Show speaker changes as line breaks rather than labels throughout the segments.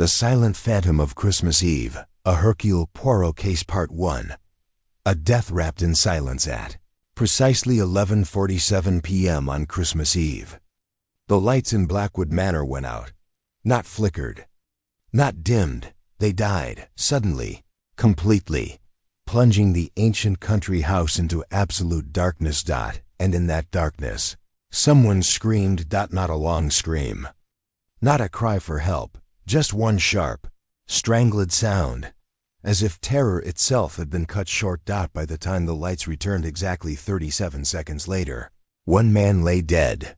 The Silent Phantom of Christmas Eve, a Hercule Poirot case Part 1. A death wrapped in silence at precisely 11:47 p.m. on Christmas Eve. The lights in Blackwood Manor went out. Not flickered. Not dimmed. They died, suddenly, completely, plunging the ancient country house into absolute darkness. And in that darkness, someone screamed. Not a long scream. Not a cry for help. Just one sharp, strangled sound, as if terror itself had been cut short. By the time the lights returned exactly 37 seconds later, one man lay dead.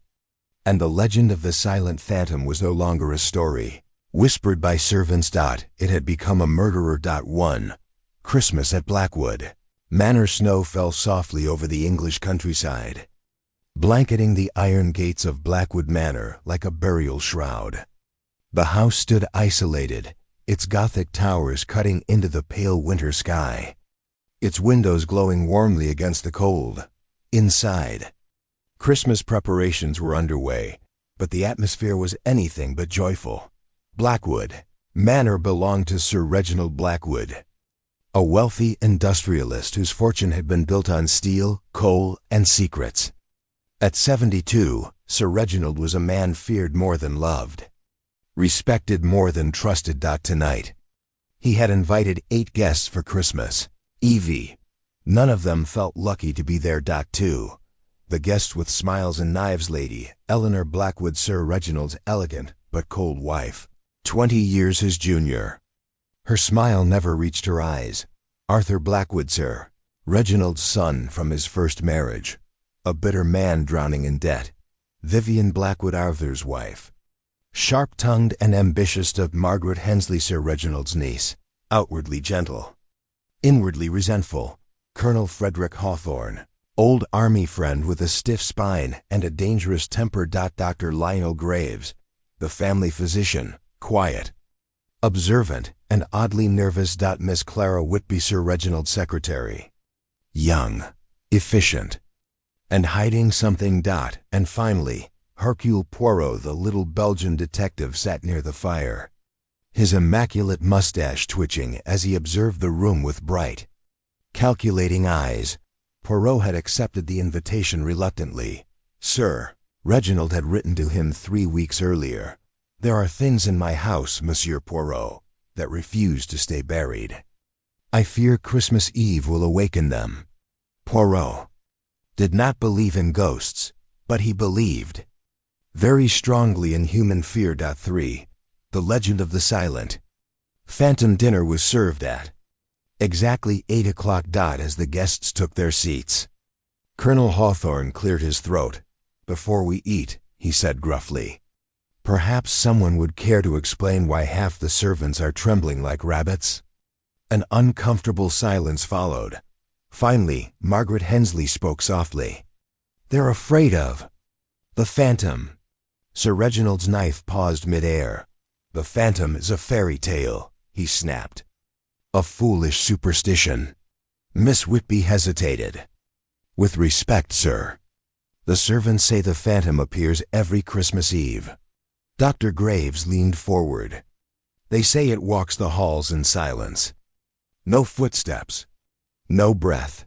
And the legend of the Silent Phantom was no longer a story, whispered by servants. It had become a murderer. 1. Christmas at Blackwood Manor. Snow fell softly over the English countryside, blanketing the iron gates of Blackwood Manor like a burial shroud. The house stood isolated, its Gothic towers cutting into the pale winter sky, its windows glowing warmly against the cold. Inside, Christmas preparations were underway, but the atmosphere was anything but joyful. Blackwood Manor belonged to Sir Reginald Blackwood, a wealthy industrialist whose fortune had been built on steel, coal, and secrets. At 72, Sir Reginald was a man feared more than loved, respected more than trusted. Tonight, he had invited 8 guests for Christmas Eve. None of them felt lucky to be there. 2. The guests with smiles and knives: Lady Eleanor Blackwood, Sir Reginald's elegant but cold wife, 20 years his junior. Her smile never reached her eyes. Arthur Blackwood, Sir Reginald's son from his first marriage, a bitter man drowning in debt. Vivian Blackwood, Arthur's wife, sharp-tongued and ambitious. Margaret Hensley, Sir Reginald's niece, outwardly gentle, inwardly resentful. Colonel Frederick Hawthorne, old army friend with a stiff spine and a dangerous temper. Dr. Lionel Graves, the family physician, quiet, observant, and oddly nervous. Miss Clara Whitby, Sir Reginald's secretary, young, efficient, and hiding something. And finally, Hercule Poirot, the little Belgian detective, sat near the fire, his immaculate mustache twitching as he observed the room with bright, calculating eyes. Poirot had accepted the invitation reluctantly. Sir Reginald had written to him 3 weeks earlier. "There are things in my house, Monsieur Poirot, that refuse to stay buried. I fear Christmas Eve will awaken them." Poirot did not believe in ghosts, but he believed very strongly in human fear. 3. The Legend of the Silent Phantom. Dinner was served at exactly 8 o'clock. As the guests took their seats, Colonel Hawthorne cleared his throat. "Before we eat," he said gruffly, "perhaps someone would care to explain why half the servants are trembling like rabbits?" An uncomfortable silence followed. Finally, Margaret Hensley spoke softly. "They're afraid of the Phantom." Sir Reginald's knife paused mid-air. "The Phantom is a fairy tale," he snapped. "A foolish superstition." Miss Whitby hesitated. "With respect, sir, the servants say the Phantom appears every Christmas Eve." Dr. Graves leaned forward. "They say it walks the halls in silence. No footsteps, no breath.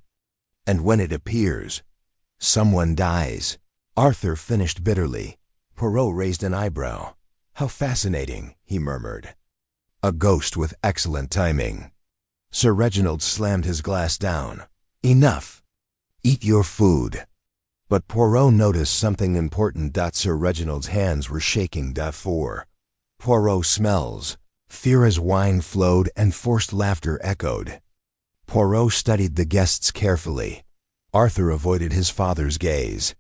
And when it appears, someone dies." Arthur finished bitterly. Poirot raised an eyebrow. "How fascinating," he murmured. "A ghost with excellent timing." Sir Reginald slammed his glass down. "Enough. Eat your food." But Poirot noticed something important. Sir Reginald's hands were shaking. 4. Poirot smells. Fear as wine flowed and forced laughter echoed. Poirot studied the guests carefully. Arthur avoided his father's gaze.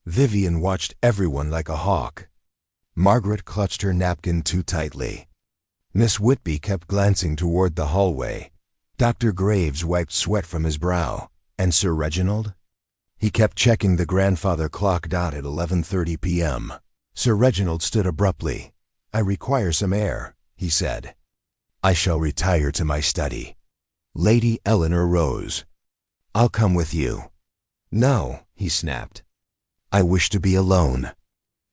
Vivian watched everyone like a hawk. Margaret clutched her napkin too tightly. Miss Whitby kept glancing toward the hallway. Dr. Graves wiped sweat from his brow. And Sir Reginald? He kept checking the grandfather clock. At 11:30 p.m. Sir Reginald stood abruptly. "I require some air," he said. "I shall retire to my study." Lady Eleanor rose. "I'll come with you." "No," he snapped. "I wish to be alone."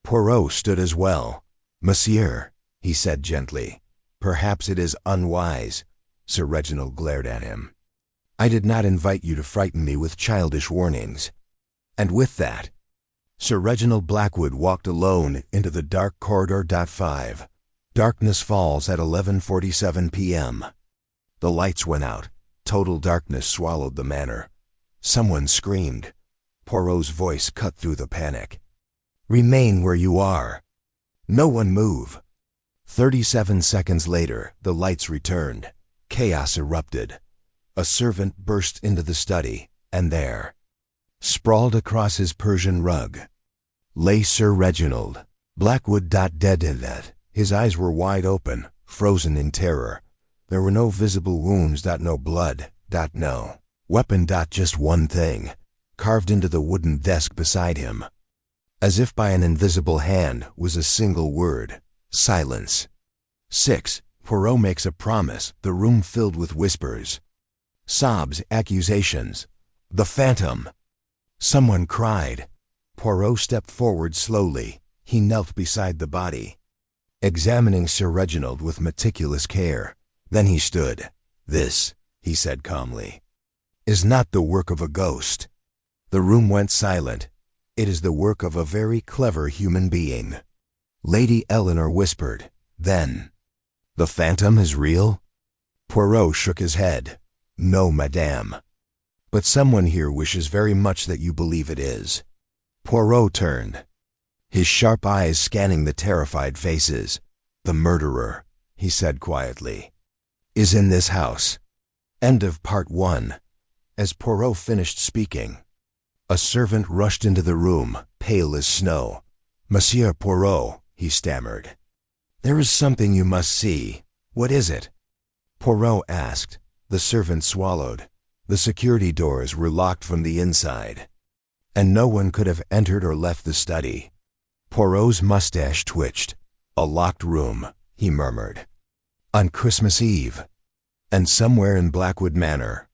Poirot stood as well. "Monsieur," he said gently, Perhaps it is unwise. Sir Reginald glared at him. I did not invite you to frighten me with childish warnings. And with that, Sir Reginald Blackwood walked alone into the dark corridor. 5. Darkness falls at 11:47 p.m. The lights went out. Total darkness swallowed the manor. Someone screamed. Poirot's voice cut through the panic. Remain where you are. No one move. 37 seconds later, the lights returned. Chaos erupted. A servant burst into the study, and there, sprawled across his Persian rug, lay Sir Reginald Blackwood. Dead. His eyes were wide open, frozen in terror. There were no visible wounds. No blood. No weapon. Just one thing, carved into the wooden desk beside him, as if by an invisible hand, was a single word: silence. 6. Poirot makes a promise. The room filled with whispers, sobs, accusations. The phantom! Someone cried. Poirot stepped forward slowly. He knelt beside the body, examining Sir Reginald with meticulous care. Then he stood. This, he said calmly, is not the work of a ghost. The room went silent. It is the work of a very clever human being. Lady Eleanor whispered. Then, the phantom is real? Poirot shook his head. No, madame. But someone here wishes very much that you believe it is. Poirot turned, his sharp eyes scanning the terrified faces. The murderer, he said quietly, is in this house. End of part 1. As Poirot finished speaking, a servant rushed into the room, pale as snow. Monsieur Poirot, he stammered. There is something you must see. What is it? Poirot asked. The servant swallowed. The security doors were locked from the inside, and no one could have entered or left the study. Poirot's mustache twitched. A locked room, he murmured. On Christmas Eve, and somewhere in Blackwood Manor,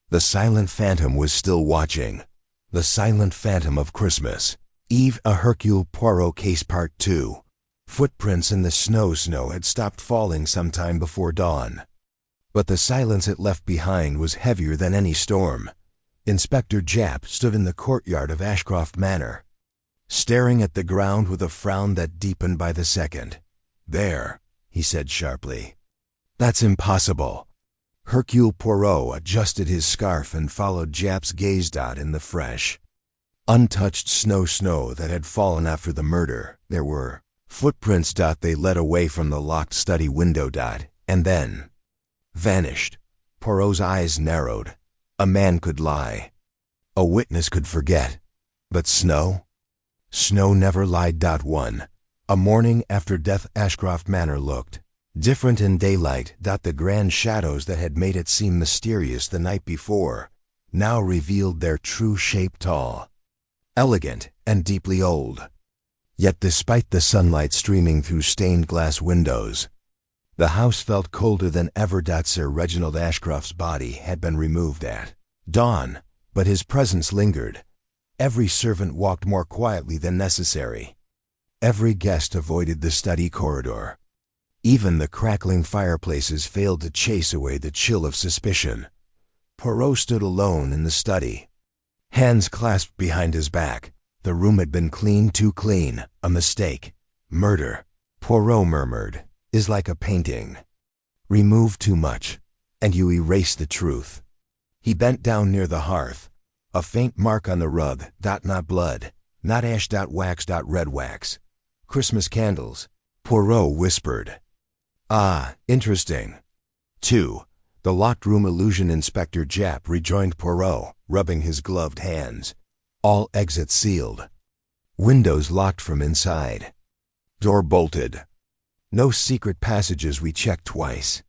the silent phantom was still watching. The silent phantom of Christmas Eve. A Hercule Poirot case. Part 2. Footprints in the snow had stopped falling some time before dawn, but the silence it left behind was heavier than any storm. Inspector Japp stood in the courtyard of Ashcroft Manor, staring at the ground with a frown that deepened by the second. There, he said sharply. That's impossible. Hercule Poirot adjusted his scarf and followed Japp's gaze. In the fresh, untouched snow that had fallen after the murder, there were footprints. They led away from the locked study window. And then vanished. Poirot's eyes narrowed. A man could lie. A witness could forget. But snow? Snow never lied. 1. A morning after death. Ashcroft Manor looked different in daylight. The grand shadows that had made it seem mysterious the night before now revealed their true shape: tall, elegant, and deeply old. Yet despite the sunlight streaming through stained glass windows, the house felt colder than ever. Sir Reginald Ashcroft's body had been removed at dawn, but his presence lingered. Every servant walked more quietly than necessary. Every guest avoided the study corridor. Even the crackling fireplaces failed to chase away the chill of suspicion. Poirot stood alone in the study, hands clasped behind his back. The room had been cleaned, too clean. A mistake. Murder, Poirot murmured, is like a painting. Remove too much, and you erase the truth. He bent down near the hearth. A faint mark on the rug. Not blood, not ash. Wax. Red wax. Christmas candles. Poirot whispered. Ah, interesting. 2. The locked room illusion. Inspector Japp rejoined Poirot, rubbing his gloved hands. All exits sealed. Windows locked from inside. Door bolted. No secret passages. We checked twice.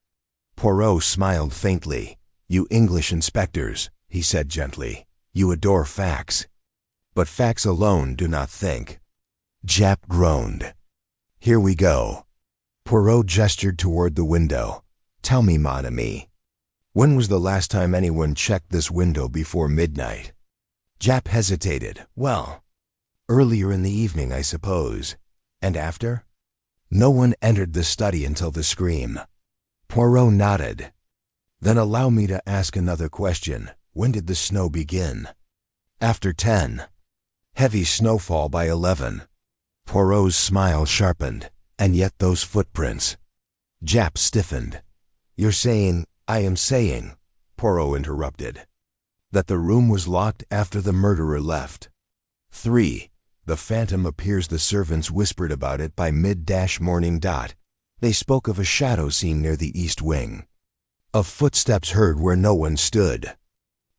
Poirot smiled faintly. You English inspectors, he said gently, you adore facts. But facts alone do not think. Japp groaned. Here we go. Poirot gestured toward the window. Tell me, mon ami, when was the last time anyone checked this window before midnight? Japp hesitated. Well, earlier in the evening, I suppose. And after? No one entered the study until the scream. Poirot nodded. Then allow me to ask another question. When did the snow begin? After 10. Heavy snowfall by 11. Poirot's smile sharpened. And yet those footprints. Japp stiffened. You're saying, I am saying, Poirot interrupted, that the room was locked after the murderer left. 3. The phantom appears. The servants whispered about it by mid-morning. They spoke of a shadow seen near the east wing. Of footsteps heard where no one stood.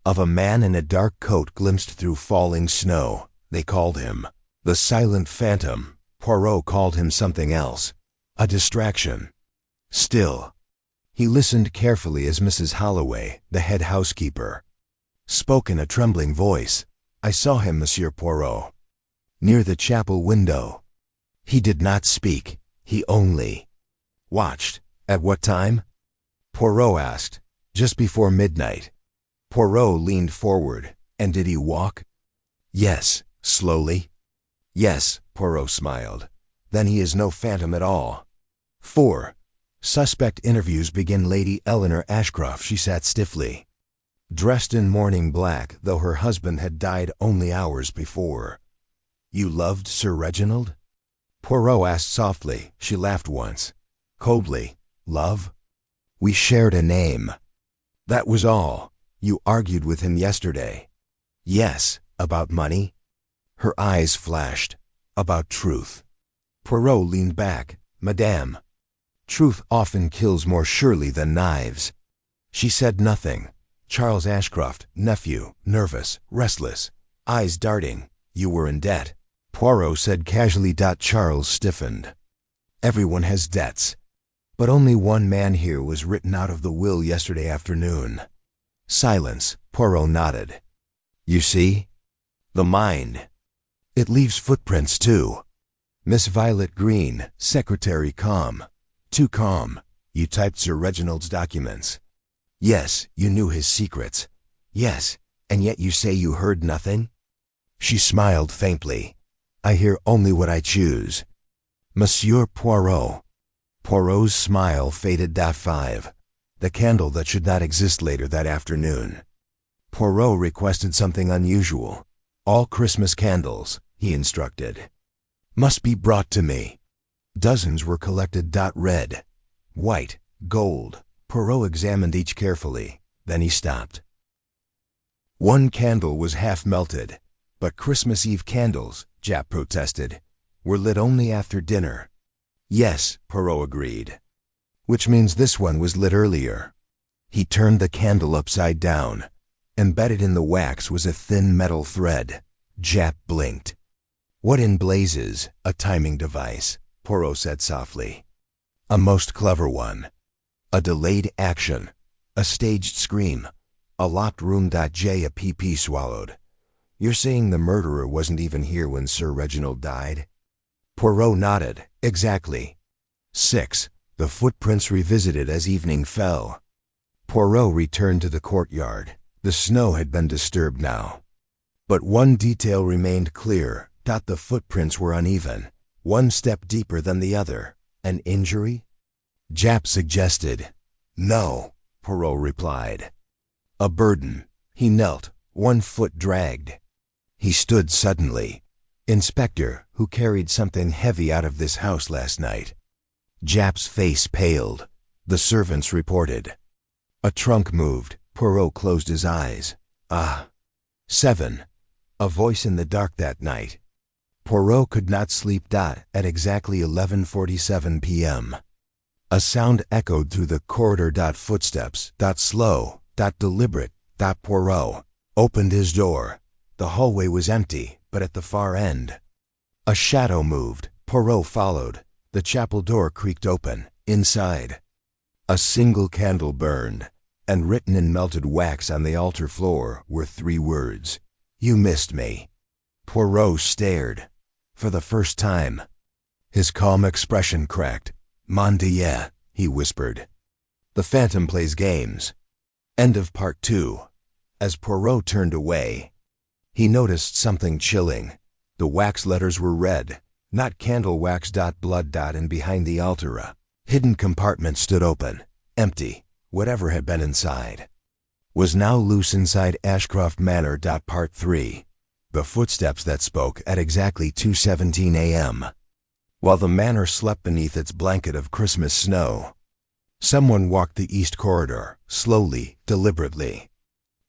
Of a man in a dark coat glimpsed through falling snow. They called him the Silent Phantom. Poirot called him something else. A distraction. Still, he listened carefully as Mrs. Holloway, the head housekeeper, spoke in a trembling voice. I saw him, Monsieur Poirot, near the chapel window. He did not speak. He only watched. At what time? Poirot asked. Just before midnight. Poirot leaned forward. And did he walk? Yes. Slowly? Yes, Poirot smiled. Then he is no phantom at all. 4. Suspect interviews begin. Lady Eleanor Ashcroft. She sat stiffly, dressed in mourning black, though her husband had died only hours before. You loved Sir Reginald? Poirot asked softly. She laughed once. Coldly. Love? We shared a name. That was all. You argued with him yesterday. Yes. About money? Her eyes flashed. About truth. Poirot leaned back. Madame, truth often kills more surely than knives. She said nothing. Charles Ashcroft, nephew, nervous, restless, eyes darting. You were in debt. Poirot said casually. Charles stiffened. Everyone has debts. But only one man here was written out of the will yesterday afternoon. Silence. Poirot nodded. You see? The mind. It leaves footprints too. Miss Violet Green, secretary. Calm. Too calm. You typed Sir Reginald's documents. Yes, you knew his secrets. Yes, and yet you say you heard nothing? She smiled faintly. I hear only what I choose. Monsieur Poirot. Poirot's smile faded. 5. The candle that should not exist. Later that afternoon, Poirot requested something unusual. All Christmas candles, he instructed, must be brought to me. Dozens were collected. Red, white, gold. Poirot examined each carefully. Then he stopped. One candle was half melted. But Christmas Eve candles, Japp protested, were lit only after dinner. Yes, Poirot agreed. Which means this one was lit earlier. He turned the candle upside down. Embedded in the wax was a thin metal thread. Japp blinked. What in blazes? A timing device, Poirot said softly. A most clever one. A delayed action. A staged scream. A locked room. A PP swallowed. You're saying the murderer wasn't even here when Sir Reginald died? Poirot nodded. Exactly. 6. The footprints revisited as evening fell. Poirot returned to the courtyard. The snow had been disturbed now. But one detail remained clear. The footprints were uneven. One step deeper than the other. An injury? Japp suggested. No, Poirot replied. A burden. He knelt. One foot dragged. He stood suddenly. Inspector, who carried something heavy out of this house last night? Japp's face paled. The servants reported. A trunk moved. Poirot closed his eyes. 7. A voice in the dark that night. Poirot could not sleep. At exactly 11:47 p.m. A sound echoed through the corridor. Footsteps. Slow. Deliberate. Poirot opened his door. The hallway was empty, but at the far end, a shadow moved. Poirot followed. The chapel door creaked open. Inside, a single candle burned, and written in melted wax on the altar floor were 3 words. You missed me. Poirot stared. For the first time, his calm expression cracked. Mon Dieu, he whispered. The phantom plays games. End of part 2. As Poirot turned away, he noticed something chilling. The wax letters were red, not candle wax. Blood. And behind the altar, a hidden compartment stood open. Empty, whatever had been inside, was now loose inside Ashcroft Manor. Part 3. The footsteps that spoke at exactly 2:17 a.m. While the manor slept beneath its blanket of Christmas snow, someone walked the east corridor, slowly, deliberately,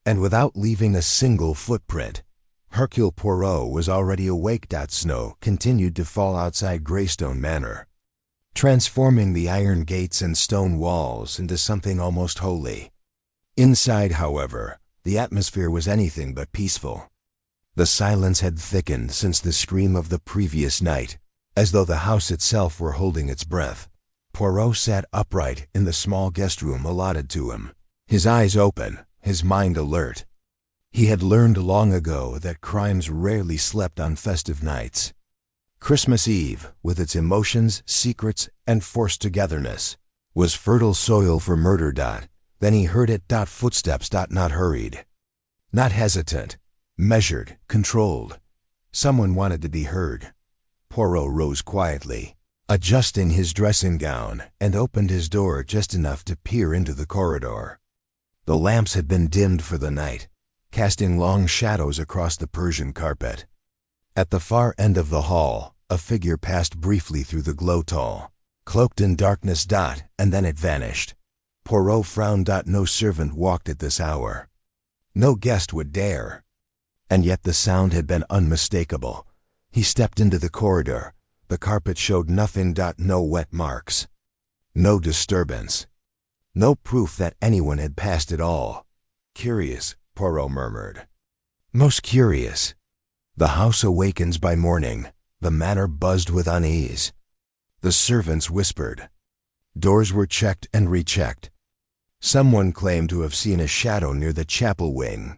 and without leaving a single footprint. Hercule Poirot was already awake. Snow continued to fall outside Greystone Manor, transforming the iron gates and stone walls into something almost holy. Inside, however, the atmosphere was anything but peaceful. The silence had thickened since the scream of the previous night, as though the house itself were holding its breath. Poirot sat upright in the small guest room allotted to him, his eyes open, his mind alert. He had learned long ago that crimes rarely slept on festive nights. Christmas Eve, with its emotions, secrets, and forced togetherness, was fertile soil for murder. Then he heard it. Footsteps. Not hurried, not hesitant, measured, controlled. Someone wanted to be heard. Poirot rose quietly, adjusting his dressing gown, and opened his door just enough to peer into the corridor. The lamps had been dimmed for the night, casting long shadows across the Persian carpet. At the far end of the hall, a figure passed briefly through the glow tall, cloaked in darkness. And then it vanished. Poirot frowned. No servant walked at this hour. No guest would dare. And yet the sound had been unmistakable. He stepped into the corridor. The carpet showed nothing. No wet marks. No disturbance. No proof that anyone had passed at all. Curious, Poirot murmured. Most curious. The house awakens by morning. The manor buzzed with unease. The servants whispered. Doors were checked and rechecked. Someone claimed to have seen a shadow near the chapel wing.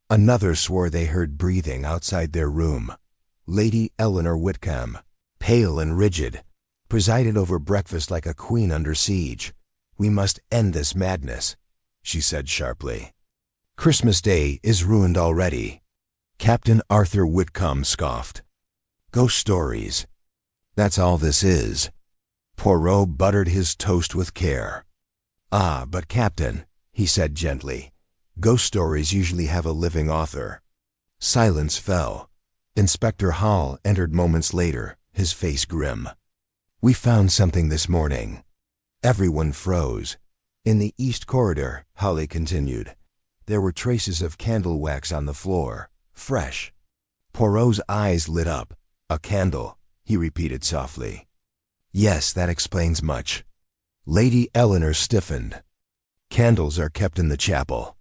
Another swore they heard breathing outside their room. Lady Eleanor Whitcomb, pale and rigid, presided over breakfast like a queen under siege. We must end this madness, she said sharply. Christmas Day is ruined already. Captain Arthur Whitcomb scoffed. Ghost stories. That's all this is. Poirot buttered his toast with care. Ah, but Captain, he said gently, ghost stories usually have a living author. Silence fell. Inspector Hall entered moments later, his face grim. We found something this morning. Everyone froze. In the east corridor, Holly continued, there were traces of candle wax on the floor, fresh. Poirot's eyes lit up. A candle, he repeated softly. Yes, that explains much. Lady Eleanor stiffened. Candles are kept in the chapel.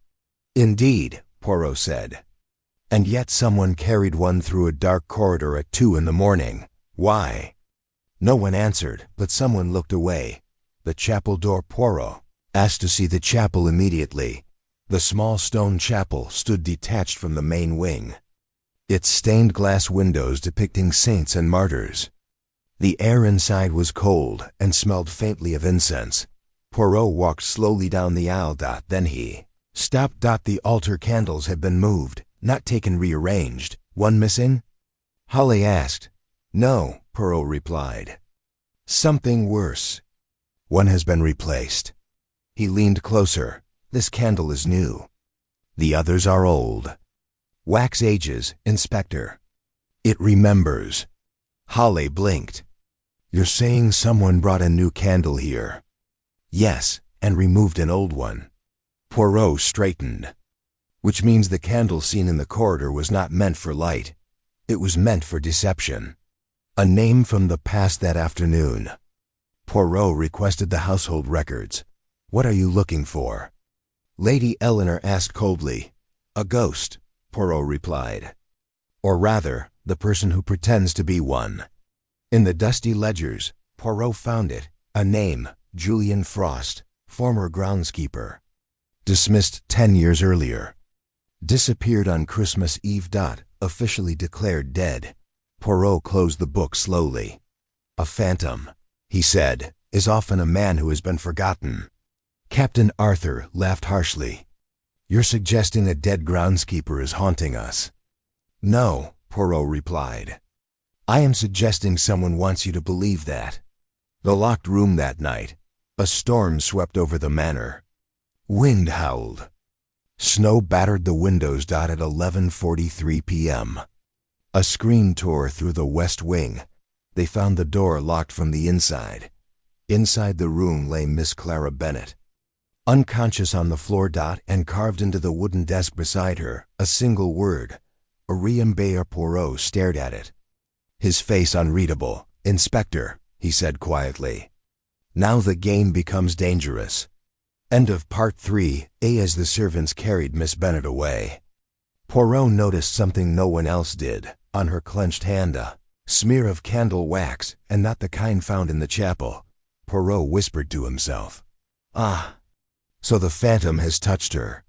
Indeed, Poirot said. And yet someone carried one through a dark corridor at 2 in the morning. Why? No one answered, but someone looked away. The chapel door. Poirot asked to see the chapel immediately. The small stone chapel stood detached from the main wing, its stained glass windows depicting saints and martyrs. The air inside was cold and smelled faintly of incense. Poirot walked slowly down the aisle. Then he stopped. The altar candles had been moved, not taken rearranged. One missing? Holly asked. No, Poirot replied. Something worse. One has been replaced. He leaned closer. This candle is new. The others are old. Wax ages, Inspector. It remembers. Holly blinked. You're saying someone brought a new candle here? Yes, and removed an old one. Poirot straightened. Which means the candle seen in the corridor was not meant for light. It was meant for deception. A name from the past that afternoon. Poirot requested the household records. What are you looking for? Lady Eleanor asked coldly. A ghost, Poirot replied. Or rather, the person who pretends to be one. In the dusty ledgers, Poirot found it, a name, Julian Frost, former groundskeeper. Dismissed 10 years earlier. Disappeared on Christmas Eve. Officially declared dead. Poirot closed the book slowly. A phantom, he said, is often a man who has been forgotten. Captain Arthur laughed harshly. You're suggesting a dead groundskeeper is haunting us. No, Poirot replied. I am suggesting someone wants you to believe that. The locked room that night, A storm swept over the manor. Wind howled. Snow battered the windows. At 11:43 p.m. A screen tore through the west wing. They found the door locked from the inside. Inside the room lay Miss Clara Bennet, unconscious on the floor. And carved into the wooden desk beside her, a single word. Hercule Poirot stared at it, his face unreadable. "Inspector," he said quietly. "Now the game becomes dangerous." End of Part 3. As the servants carried Miss Bennet away, Poirot noticed something no one else did. On her clenched hand, a smear of candle wax, and not the kind found in the chapel. Poirot whispered to himself, "Ah, so the phantom has touched her."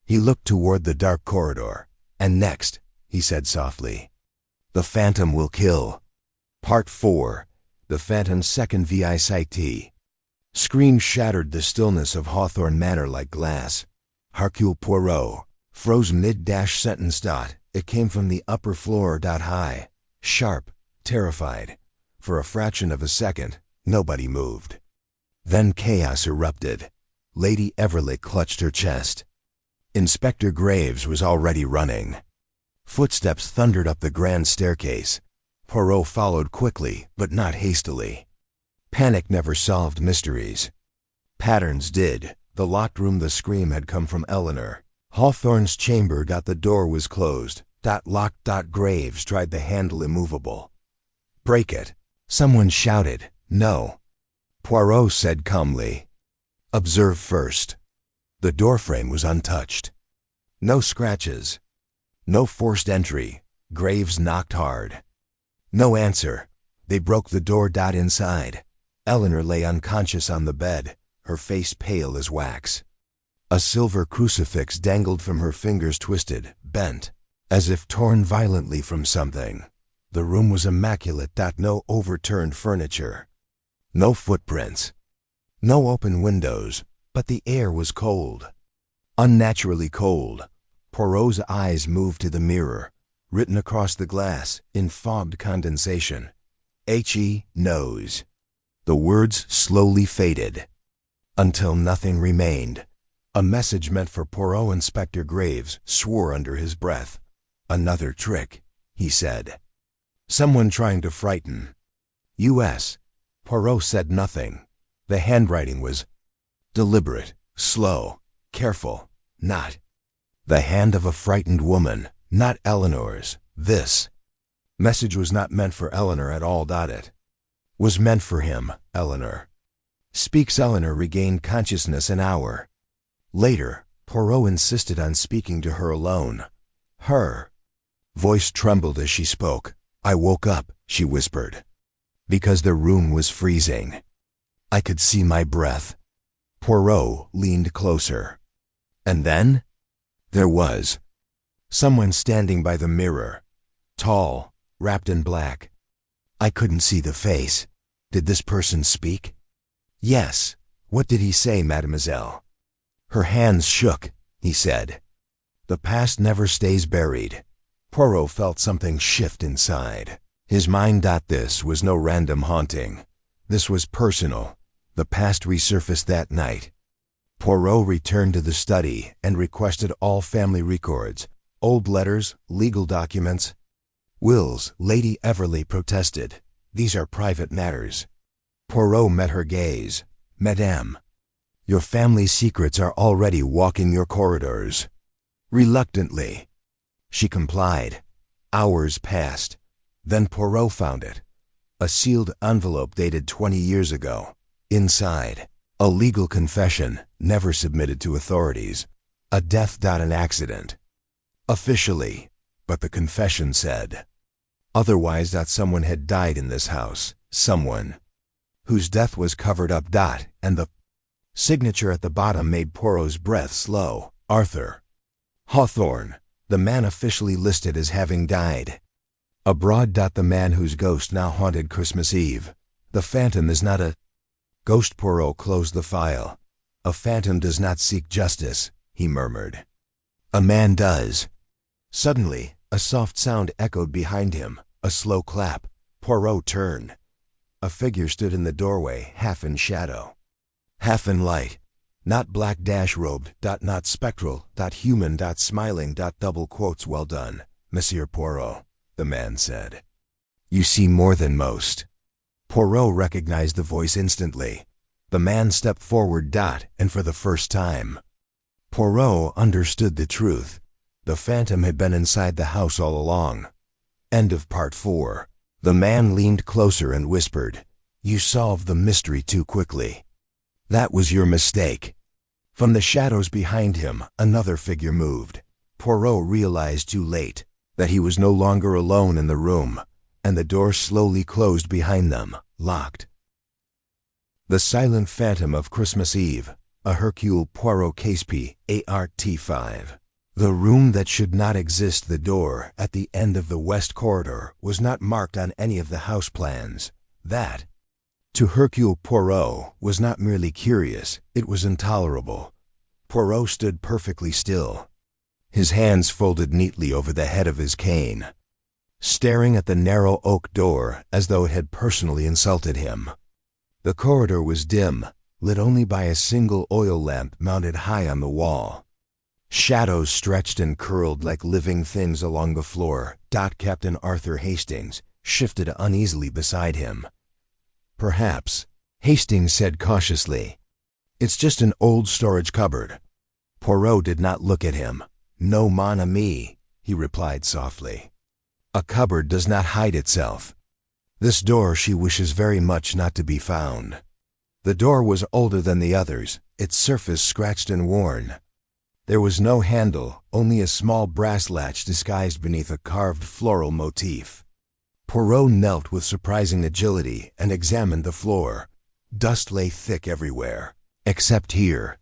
He looked toward the dark corridor. "And next," he said softly, "the phantom will kill." Part 4. The Phantom's second visit. Screams shattered the stillness of Hawthorne Manor like glass. Hercule Poirot froze mid-sentence. It came from the upper floor. High, sharp, terrified. For a fraction of a second, nobody moved. Then chaos erupted. Lady Everleigh clutched her chest. Inspector Graves was already running. Footsteps thundered up the grand staircase. Poirot followed quickly, but not hastily. Panic never solved mysteries. Patterns did. The locked room. The scream had come from Eleanor. Hawthorne's chamber. The door was closed. Locked. Graves tried the handle immovable. "Break it," someone shouted. "No," Poirot said calmly. "Observe first." The doorframe was untouched. No scratches. No forced entry. Graves knocked hard. No answer. They broke the door. Inside, Eleanor lay unconscious on the bed, her face pale as wax. A silver crucifix dangled from her fingers, twisted, bent, as if torn violently from something. The room was immaculate. No overturned furniture. No footprints. No open windows, but the air was cold. Unnaturally cold. Poirot's eyes moved to the mirror. Written across the glass, in fogged condensation, "He knows." The words slowly faded, until nothing remained. A message meant for Poirot. Inspector Graves swore under his breath. "Another trick," he said. "Someone trying to frighten us." Poirot said nothing. The handwriting was deliberate, slow, careful. Not the hand of a frightened woman, not Eleanor's. This message was not meant for Eleanor at all. It was meant for him. "Eleanor speaks." Eleanor regained consciousness an hour later. Poirot insisted on speaking to her alone. Her voice trembled as she spoke. "I woke up," she whispered, "because the room was freezing. I could see my breath." Poirot leaned closer. "And then?" "There was someone standing by the mirror, tall, wrapped in black. I couldn't see the face." "Did this person speak?" "Yes." "What did he say, mademoiselle?" Her hands shook. He said, "The past never stays buried." Poirot felt something shift inside his mind. This was no random haunting. This was personal. The past resurfaced that night. Poirot returned to the study and requested all family records, old letters, legal documents, wills. Lady Everleigh protested. "These are private matters." Poirot met her gaze. "Madame, your family secrets are already walking your corridors." Reluctantly, she complied. Hours passed. Then Poirot found it. A sealed envelope dated 20 years ago. Inside, a legal confession, never submitted to authorities. A death. An accident. Officially, but the confession said otherwise. Someone had died in this house. Someone whose death was covered up. And the signature at the bottom made Poirot's breath slow. Arthur Hawthorne, the man officially listed as having died abroad. The man whose ghost now haunted Christmas Eve. The phantom is not a ghost. Poirot closed the file. "A phantom does not seek justice," he murmured. "A man does." Suddenly, a soft sound echoed behind him, a slow clap. Poirot turned. A figure stood in the doorway, half in shadow. half in light, not black-robed, not spectral, human, smiling, double quotes. Well done, Monsieur Poirot, the man said. You see more than most. Poirot recognized the voice instantly. The man stepped forward, and for the first time, Poirot understood the truth. The phantom had been inside the house all along. End of part 4. The man leaned closer and whispered, "You solved the mystery too quickly. That was your mistake." From the shadows behind him, another figure moved. Poirot realized too late that he was no longer alone in the room, and the door slowly closed behind them, locked. The Silent Phantom of Christmas Eve, a Hercule Poirot case Part 5. The room that should not exist, the door at the end of the west corridor, was not marked on any of the house plans. That, to Hercule Poirot, was not merely curious, it was intolerable. Poirot stood perfectly still, his hands folded neatly over the head of his cane, staring at the narrow oak door as though it had personally insulted him. The corridor was dim, lit only by a single oil lamp mounted high on the wall. Shadows stretched and curled like living things along the floor. Captain Arthur Hastings shifted uneasily beside him. "Perhaps," Hastings said cautiously. "It's just an old storage cupboard." Poirot did not look at him. "No, mon ami," he replied softly. "A cupboard does not hide itself. This door she wishes very much not to be found." The door was older than the others, its surface scratched and worn. There was no handle, only a small brass latch disguised beneath a carved floral motif. Poirot knelt with surprising agility and examined the floor. Dust lay thick everywhere, except here.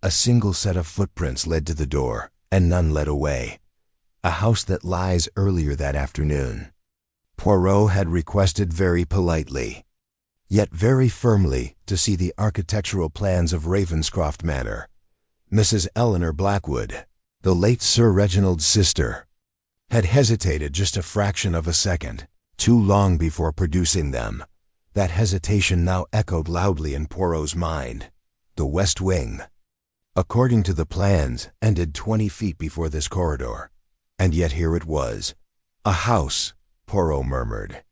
A single set of footprints led to the door, and none led away. A house that lies earlier that afternoon. Poirot had requested very politely, yet very firmly, to see the architectural plans of Ravenscroft Manor. Mrs. Eleanor Blackwood, the late Sir Reginald's sister, had hesitated just a fraction of a second, too long before producing them. That hesitation now echoed loudly in Poirot's mind. The West Wing, according to the plans, ended 20 feet before this corridor. And yet here it was. "A house," Poirot murmured,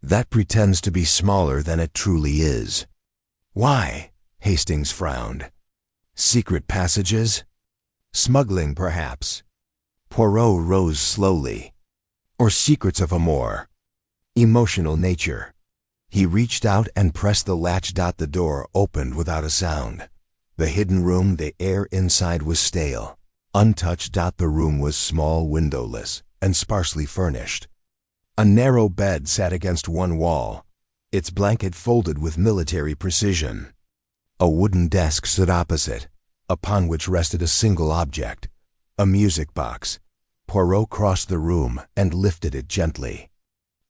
"that pretends to be smaller than it truly is." "Why?" Hastings frowned. "Secret passages? Smuggling, perhaps?" Poirot rose slowly. "Or secrets of a more emotional nature?" He reached out and pressed the latch. The door opened without a sound. The hidden room, the air inside was stale, untouched. The room was small, windowless, and sparsely furnished. A narrow bed sat against one wall, its blanket folded with military precision. A wooden desk stood opposite, upon which rested a single object, a music box. Poirot crossed the room and lifted it gently.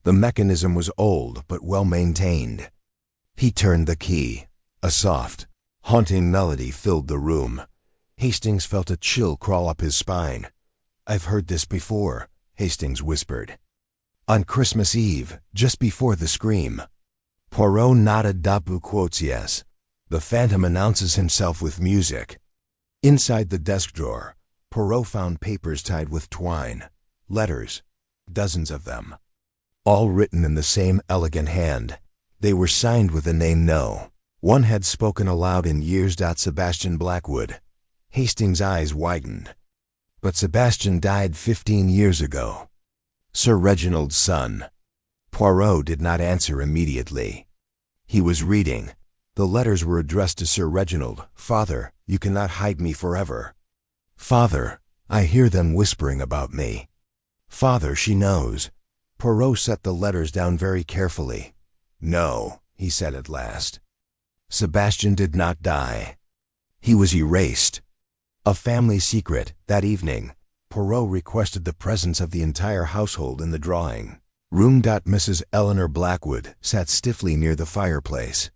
The mechanism was old but well maintained. He turned the key. A soft, haunting melody filled the room. Hastings felt a chill crawl up his spine. "I've heard this before," Hastings whispered. "On Christmas Eve, just before the scream." Poirot nodded. Quotes, "Yes. The phantom announces himself with music." Inside the desk drawer, Poirot found papers tied with twine, letters, dozens of them, all written in the same elegant hand. They were signed with the name No. One had spoken aloud in years. "Sebastian Blackwood." Hastings' eyes widened. "But Sebastian died 15 years ago. Sir Reginald's son." Poirot did not answer immediately. He was reading. The letters were addressed to Sir Reginald. "Father, you cannot hide me forever. Father, I hear them whispering about me. Father, she knows." Poirot set the letters down very carefully. "No," he said at last. "Sebastian did not die. He was erased. A family secret." That evening, Poirot requested the presence of the entire household in the drawing room. Mrs. Eleanor Blackwood sat stiffly near the fireplace.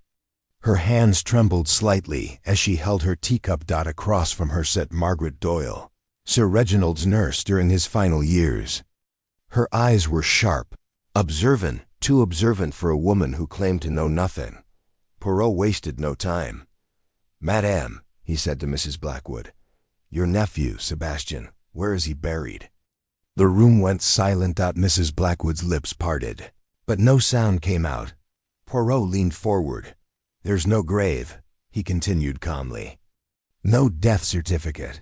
Her hands trembled slightly as she held her teacup. Across from her sat Margaret Doyle, Sir Reginald's nurse during his final years. Her eyes were sharp, observant, too observant for a woman who claimed to know nothing. Poirot wasted no time. "Madame," he said to Mrs. Blackwood, "your nephew, Sebastian, where is he buried?" The room went silent. Mrs. Blackwood's lips parted, but no sound came out. Poirot leaned forward. "There's no grave," he continued calmly. "No death certificate.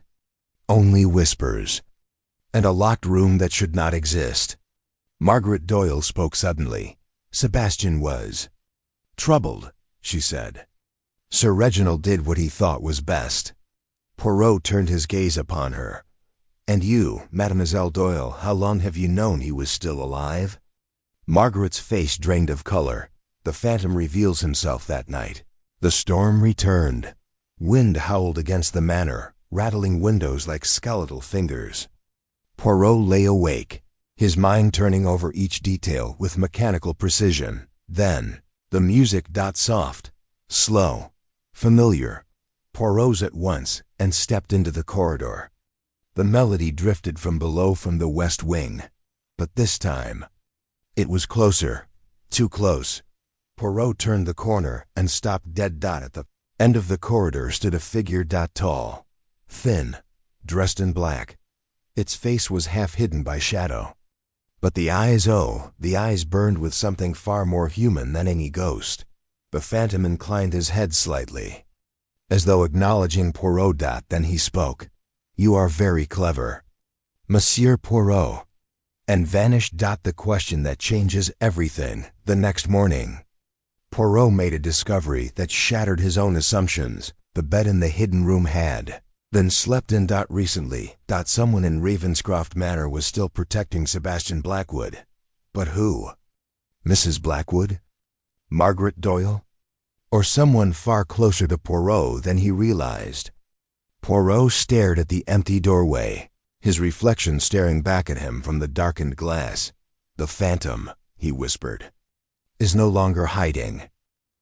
Only whispers. And a locked room that should not exist." Margaret Doyle spoke suddenly. Sebastian was troubled, she said. Sir Reginald did what he thought was best. Poirot turned his gaze upon her. "And you, Mademoiselle Doyle, how long have you known he was still alive?" Margaret's face drained of color. "The phantom reveals himself that night." The storm returned. Wind howled against the manor, rattling windows like skeletal fingers. Poirot lay awake, his mind turning over each detail with mechanical precision. Then, the music. Soft, slow, familiar. Poirot rose at once and stepped into the corridor. The melody drifted from below from the west wing, but this time, it was closer, too close. Poirot turned the corner and stopped dead. At the end of the corridor stood a figure. Tall, thin, dressed in black. Its face was half hidden by shadow. But the eyes burned with something far more human than any ghost. The phantom inclined his head slightly, as though acknowledging Poirot. Then he spoke. "You are very clever, Monsieur Poirot," and vanished. The question that changes everything. The next morning, Poirot made a discovery that shattered his own assumptions. The bed in the hidden room had been slept in. Recently. Someone in Ravenscroft Manor was still protecting Sebastian Blackwood. But who? Mrs. Blackwood? Margaret Doyle? Or someone far closer to Poirot than he realized? Poirot stared at the empty doorway, his reflection staring back at him from the darkened glass. "The phantom," he whispered, "is no longer hiding."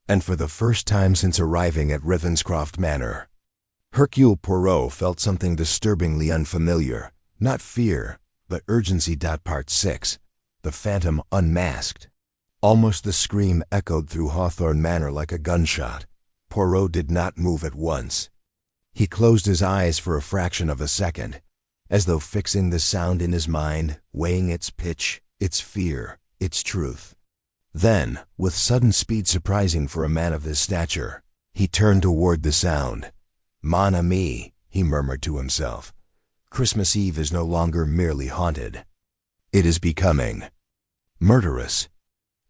And for the first time since arriving at Ravenscroft Manor, Hercule Poirot felt something disturbingly unfamiliar. Not fear, but urgency. Part 6. The Phantom Unmasked. Almost the scream echoed through Hawthorne Manor like a gunshot. Poirot did not move at once. He closed his eyes for a fraction of a second, as though fixing the sound in his mind, weighing its pitch, its fear, its truth. Then, with sudden speed surprising for a man of his stature, he turned toward the sound. "Mon ami," he murmured to himself. "Christmas Eve is no longer merely haunted. It is becoming murderous."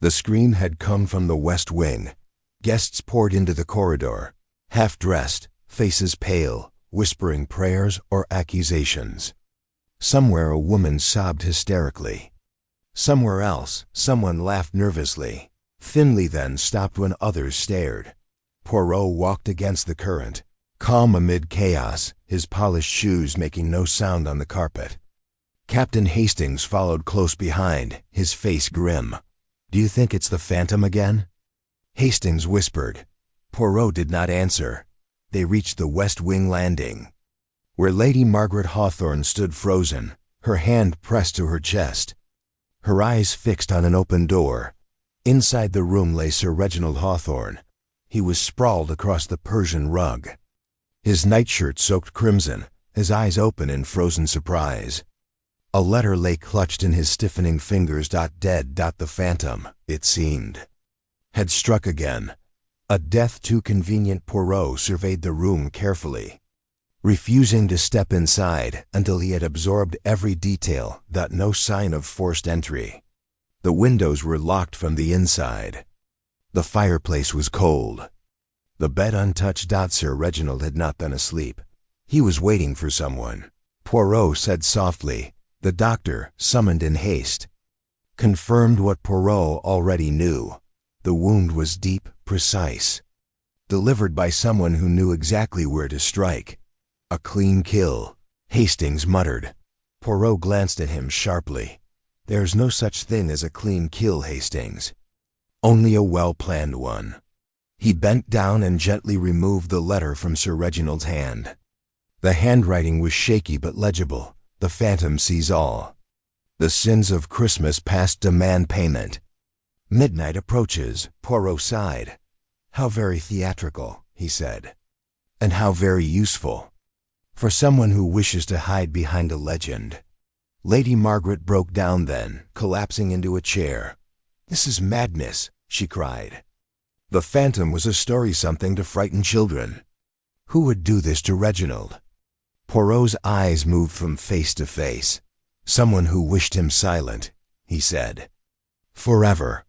The scream had come from the west wing. Guests poured into the corridor, half-dressed, faces pale, whispering prayers or accusations. Somewhere a woman sobbed hysterically. Somewhere else, someone laughed nervously, thinly, then stopped when others stared. Poirot walked against the current, calm amid chaos, his polished shoes making no sound on the carpet. Captain Hastings followed close behind, his face grim. "Do you think it's the phantom again?" Hastings whispered. Poirot did not answer. They reached the west wing landing, where Lady Margaret Hawthorne stood frozen, her hand pressed to her chest, her eyes fixed on an open door. Inside the room lay Sir Reginald Hawthorne. He was sprawled across the Persian rug, his nightshirt soaked crimson, his eyes open in frozen surprise. A letter lay clutched in his stiffening fingers. Dead. The phantom, it seemed, had struck again. A death too convenient. Poirot surveyed the room carefully, refusing to step inside until he had absorbed every detail. No sign of forced entry. The windows were locked from the inside. The fireplace was cold. The bed untouched. Sir Reginald had not been asleep. He was waiting for someone. Poirot said softly. The doctor, summoned in haste, confirmed what Poirot already knew. The wound was deep, precise, delivered by someone who knew exactly where to strike. "A clean kill," Hastings muttered. Poirot glanced at him sharply. "There's no such thing as a clean kill, Hastings. Only a well-planned one." He bent down and gently removed the letter from Sir Reginald's hand. The handwriting was shaky but legible. "The phantom sees all. The sins of Christmas past demand payment. Midnight approaches." Poirot sighed. "How very theatrical," he said. And how very useful. For someone who wishes to hide behind a legend. Lady Margaret broke down then, collapsing into a chair. "This is madness," she cried. The phantom was a story something to frighten children. Who would do this to Reginald? Poirot's eyes moved from face to face. "Someone who wished him silent," he said. "Forever."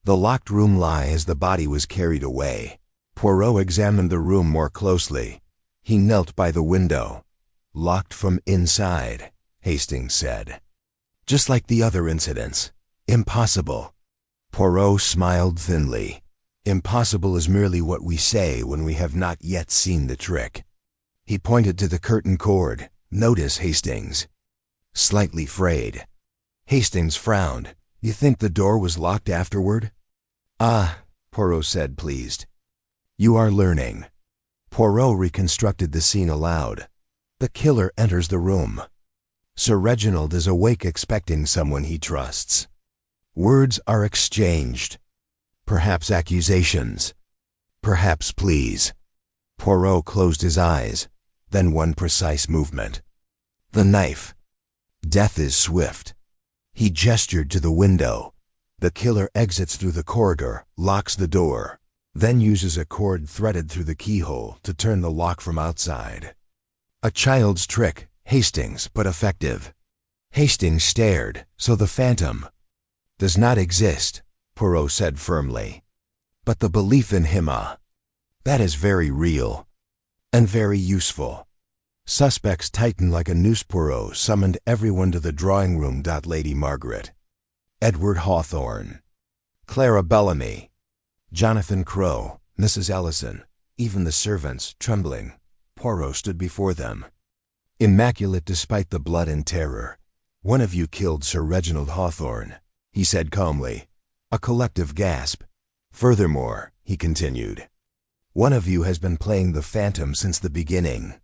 The locked room lie as the body was carried away. Poirot examined the room more closely. He knelt by the window. "Locked from inside," Hastings said. "Just like the other incidents. Impossible." Poirot smiled thinly. "Impossible is merely what we say when we have not yet seen the trick." He pointed to the curtain cord. "Notice, Hastings." Slightly frayed. Hastings frowned. "You think the door was locked afterward?" "Ah," Poirot said, pleased. "You are learning." Poirot reconstructed the scene aloud. The killer enters the room. Sir Reginald is awake expecting someone he trusts. Words are exchanged. Perhaps accusations. Perhaps pleas. Poirot closed his eyes, then one precise movement. The knife. Death is swift. He gestured to the window. The killer exits through the corridor, locks the door, then uses a cord threaded through the keyhole to turn the lock from outside. A child's trick, Hastings, but effective. Hastings stared, "So the phantom does not exist," Poirot said firmly. "But the belief in him, that is very real. And very useful." Suspects tightened like a noose. Poirot summoned everyone to the drawing room. Lady Margaret, Edward Hawthorne, Clara Bellamy, Jonathan Crowe, Mrs. Ellison, even the servants, trembling. Poirot stood before them. "Immaculate despite the blood and terror, one of you killed Sir Reginald Hawthorne," he said calmly. A collective gasp. "Furthermore," he continued, "one of you has been playing the phantom since the beginning."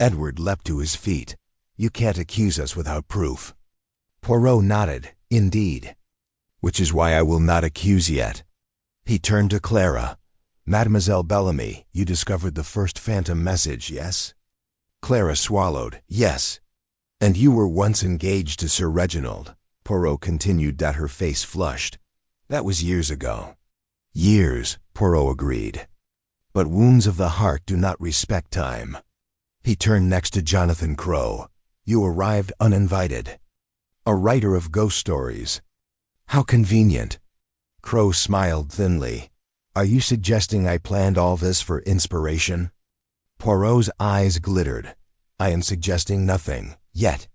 Edward leapt to his feet. "You can't accuse us without proof." Poirot nodded. "Indeed. Which is why I will not accuse yet." He turned to Clara. "Mademoiselle Bellamy, you discovered the first phantom message, yes?" Clara swallowed. "Yes." "And you were once engaged to Sir Reginald," Poirot continued. Her face flushed. "That was years ago." "Years," Poirot agreed. "But wounds of the heart do not respect time." He turned next to Jonathan Crowe. "You arrived uninvited. A writer of ghost stories. How convenient." Crowe smiled thinly. "Are you suggesting I planned all this for inspiration?" Poirot's eyes glittered. "I am suggesting nothing, yet."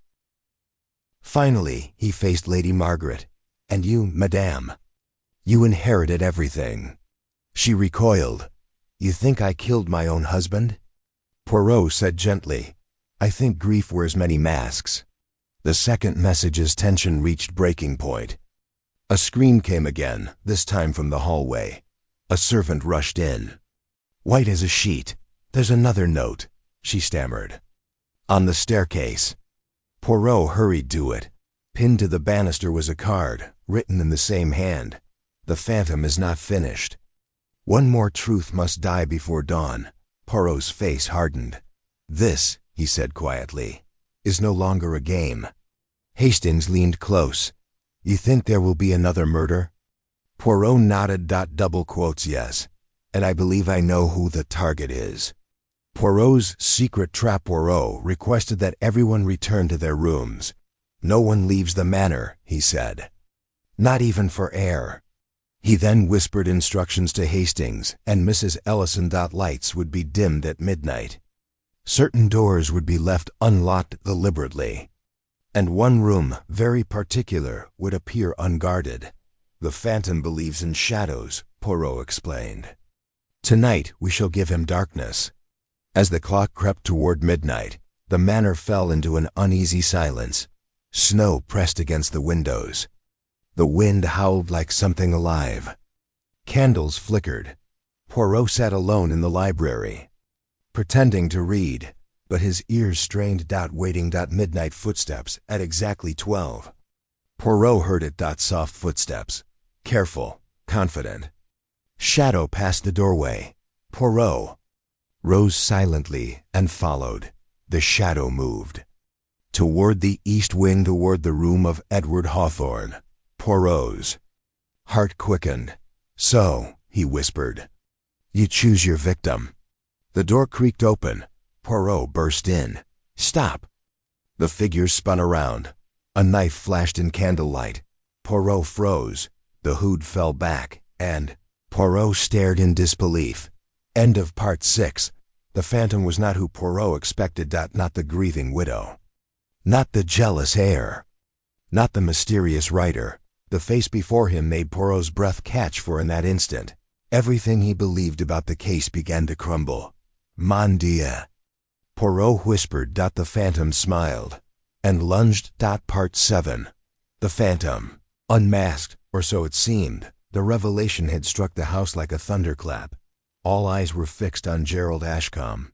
Finally, he faced Lady Margaret. "And you, madame? You inherited everything." She recoiled. "You think I killed my own husband?" Poirot said gently, "I think grief wears many masks." The second message's tension reached breaking point. A scream came again, this time from the hallway. A servant rushed in. "White as a sheet. There's another note," she stammered. "On the staircase." Poirot hurried to it. Pinned to the banister was a card, written in the same hand. "The phantom is not finished. One more truth must die before dawn." Poirot's face hardened. "This," he said quietly, "is no longer a game." Hastings leaned close. "You think there will be another murder?" Poirot nodded. Double quotes, "Yes. And I believe I know who the target is." Poirot's secret trap. Poirot requested that everyone return to their rooms. "No one leaves the manor," he said. "Not even for air." He then whispered instructions to Hastings and Mrs. Ellison. Lights would be dimmed at midnight. Certain doors would be left unlocked deliberately. And one room, very particular, would appear unguarded. "The phantom believes in shadows," Poirot explained. "Tonight we shall give him darkness." As the clock crept toward midnight, the manor fell into an uneasy silence. Snow pressed against the windows. The wind howled like something alive. Candles flickered. Poirot sat alone in the library, pretending to read, but his ears strained. Waiting. Midnight footsteps at exactly 12. Poirot heard it. Soft footsteps. Careful, confident. Shadow passed the doorway. Poirot. rose silently and followed. The shadow moved. Toward the east wing, toward the room of Edward Hawthorne, Poirot's heart quickened. "So," he whispered, "you choose your victim." The door creaked open. Poirot burst in. "Stop!" The figures spun around. A knife flashed in candlelight. Poirot froze. The hood fell back, and Poirot stared in disbelief. End of Part 6. The phantom was not who Poirot expected. Not the grieving widow. Not the jealous heir. Not the mysterious writer. The face before him made Poirot's breath catch, for in that instant, everything he believed about the case began to crumble. "Mon Dieu!" Poirot whispered. The phantom smiled and lunged. Part 7. The phantom. Unmasked, or so it seemed. The revelation had struck the house like a thunderclap. All eyes were fixed on Gerald Ashcombe,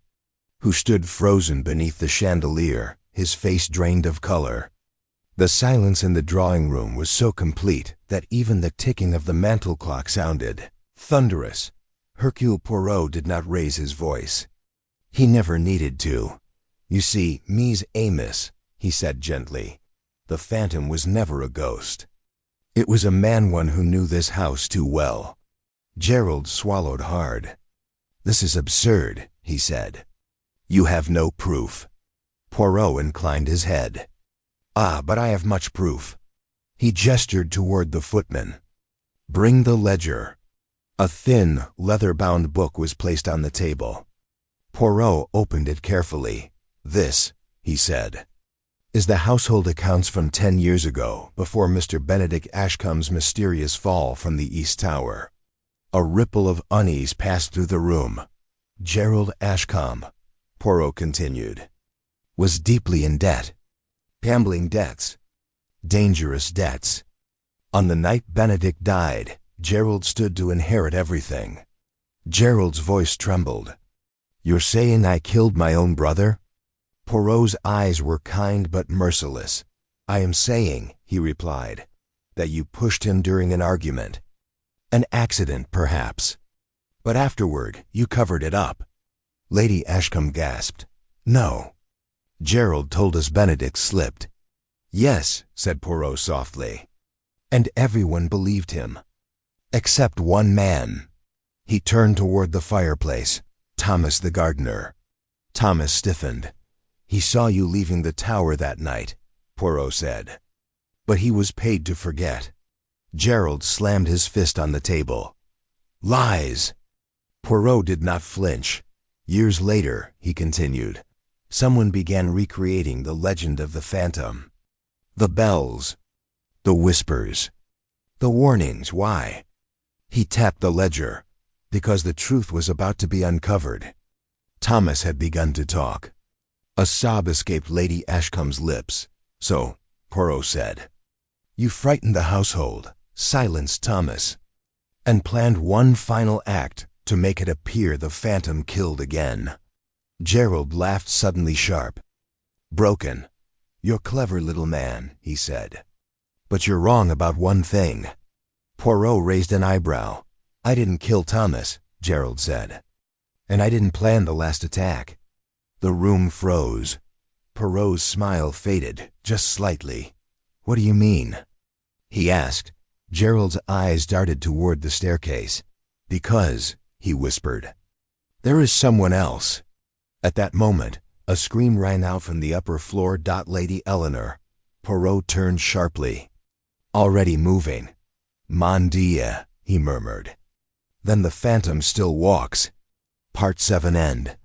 who stood frozen beneath the chandelier, his face drained of color. The silence in the drawing room was so complete that even the ticking of the mantel clock sounded thunderous. Hercule Poirot did not raise his voice. He never needed to. "You see, Mies Amos," he said gently. "The phantom was never a ghost. It was a man, one who knew this house too well." Gerald swallowed hard. "This is absurd," he said. "You have no proof." Poirot inclined his head. "Ah, but I have much proof." He gestured toward the footman. "Bring the ledger." A thin, leather-bound book was placed on the table. Poirot opened it carefully. "This," he said, "is the household accounts from 10 years ago, before Mr. Benedict Ashcombe's mysterious fall from the East Tower." A ripple of unease passed through the room. "Gerald Ashcombe," Poirot continued, "was deeply in debt. Gambling debts. Dangerous debts. On the night Benedict died, Gerald stood to inherit everything." Gerald's voice trembled. "You're saying I killed my own brother?" Poirot's eyes were kind but merciless. "I am saying," he replied, "that you pushed him during an argument. An accident, perhaps. But afterward, you covered it up." Lady Ashcombe gasped. "No. Gerald told us Benedict slipped." "Yes," said Poirot softly. "And everyone believed him. Except one man." He turned toward the fireplace. "Thomas the gardener." Thomas stiffened. "He saw you leaving the tower that night," Poirot said. "But he was paid to forget." Gerald slammed his fist on the table. "Lies!" Poirot did not flinch. "Years later," he continued, "someone began recreating the legend of the phantom. The bells, the whispers, the warnings. Why?" He tapped the ledger. "Because the truth was about to be uncovered." Thomas had begun to talk. A sob escaped Lady Ashcombe's lips. "So," Poirot said, "you frightened the household, silenced Thomas, and planned one final act to make it appear the phantom killed again." Gerald laughed suddenly sharp. "Broken. You're clever, little man," he said. "But you're wrong about one thing." Poirot raised an eyebrow. "I didn't kill Thomas," Gerald said. "And I didn't plan the last attack." The room froze. Poirot's smile faded, just slightly. "What do you mean?" he asked. Gerald's eyes darted toward the staircase. "Because," he whispered, "there is someone else." At that moment, a scream rang out from the upper floor. "Lady Eleanor." Poirot turned sharply. "Already moving." "Mon Dieu," he murmured. "Then the phantom still walks." Part 7 end.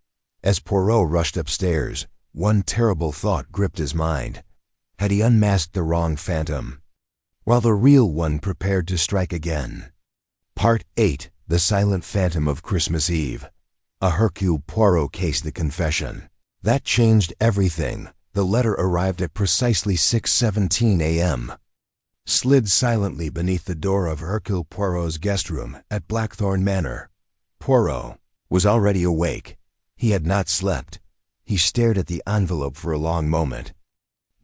As Poirot rushed upstairs, one terrible thought gripped his mind. Had he unmasked the wrong phantom, while the real one prepared to strike again? Part 8. The Silent Phantom of Christmas Eve. A Hercule Poirot case. The confession. That changed everything. The letter arrived at precisely 6:17 a.m. Slid silently beneath the door of Hercule Poirot's guest room at Blackthorn Manor. Poirot was already awake. He had not slept. He stared at the envelope for a long moment,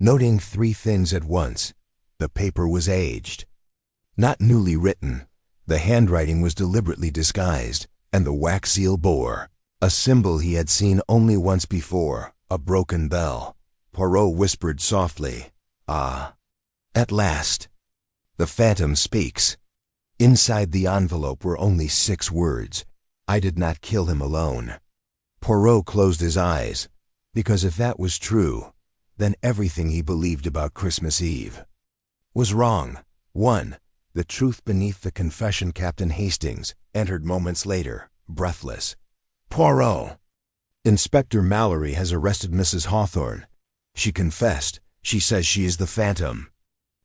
noting 3 things at once. The paper was aged, not newly written. The handwriting was deliberately disguised, and the wax seal bore A symbol he had seen only once before, a broken bell. Poirot whispered softly, "Ah, at last. The phantom speaks." Inside the envelope were only 6 words. "I did not kill him alone." Poirot closed his eyes, because if that was true, then everything he believed about Christmas Eve was wrong. 1. The truth beneath the confession. Captain Hastings entered moments later, breathless. "Poirot! Inspector Mallory has arrested Mrs. Hawthorne. She confessed. She says she is the phantom."